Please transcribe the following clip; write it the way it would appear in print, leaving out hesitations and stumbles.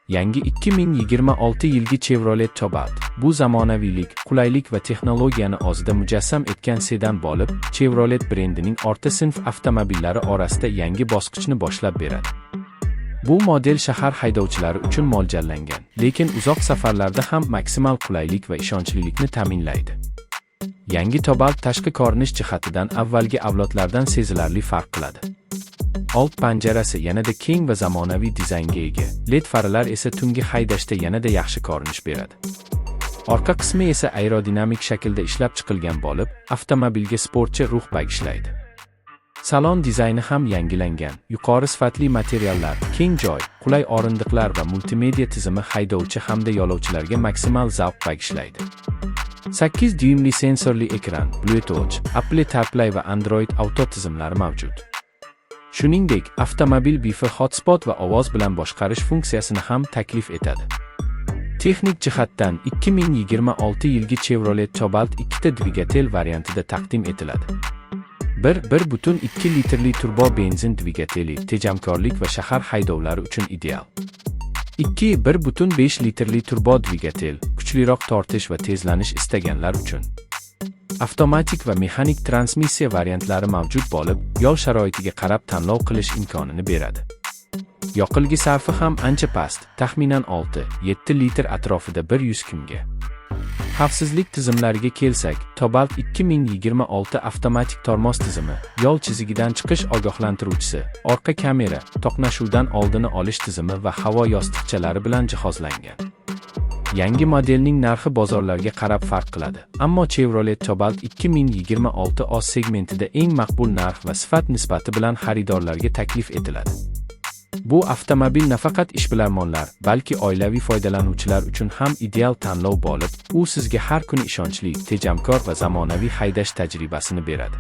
Yangi 2026 yilgi Chevrolet Cobalt. Bu zamonaviylik, qulaylik va texnologiyani o'zida mujassam etgan sedan bo'lib, Chevrolet brendining orta sinf avtomobillari orasida yangi bosqichni boshlab beradi. Bu model shahar haydovchilari uchun mo'ljallangan, lekin uzoq safarlarda ham maksimal qulaylik va ishonchlilikni ta'minlaydi. Yangi Cobalt tashqi ko'rinish jihatidan avvalgi avlodlardan sezilarli farq qiladi. Old panjarasi yanada keng va zamonaviy dizaynga ega, LED faralar esa tungi haydashda yanada yaxshi ko'rinish beradi. Orqa qismi esa aerodinamik shaklda ishlab chiqilgan bo'lib, avtomobilga sportchi ruh bag'ishlaydi. Salon dizayni ham yangilangan. Yuqori sifatli materiallar, keng joy, qulay o'rindiqlar va multimedia tizimi haydovchi hamda yo'lovchilarga maksimal zavq bag'ishlaydi. 8 dyuymli sensorli ekran, Bluetooth, Apple CarPlay va Android Auto tizimlari mavjud. Shuningdek, avtomobil Wi-Fi hotspot va ovoz bilan boshqarish funksiyasini ham taklif etadi. Texnik jihatdan 2026 yilgi Chevrolet Cobalt ikkita dvigatel variantida taqdim etiladi. 1.2 litrli turbo benzin dvigateli tejamkorlik va shahar haydovlari uchun ideal. 1.5 litrli turbo dvigatel kuchliroq tortish va tezlanish istaganlar uchun. Avtomatik va mexanik transmissiya variantlari mavjud bo'lib, yo'l sharoitiga qarab tanlov qilish imkonini beradi. Yoqilg'i sarfi ham ancha past, taxminan 6-7 litr atrofida 100 kunga. Xavfsizlik tizimlariga kelsak, Cobalt 2026 avtomatik tormoz tizimi, yo'l chizigidan chiqish ogohlantiruvchisi, orqa kamera, to'qnashuvdan oldini olish tizimi va havo yostiqchalari bilan jihozlangan. Yangi modelning narxi bozorlarga qarab farq qiladi, ammo Chevrolet Cobalt 2026 Oz segmentida eng maqbul narx va sifat nisbati bilan xaridorlarga taklif etiladi. Bu avtomobil nafaqat ishbilarmonlar, balki oilaviy foydalanuvchilar uchun ham ideal tanlov bo'lib, u sizga har kuni ishonchli, tejamkor va zamonaviy haydash tajribasini beradi.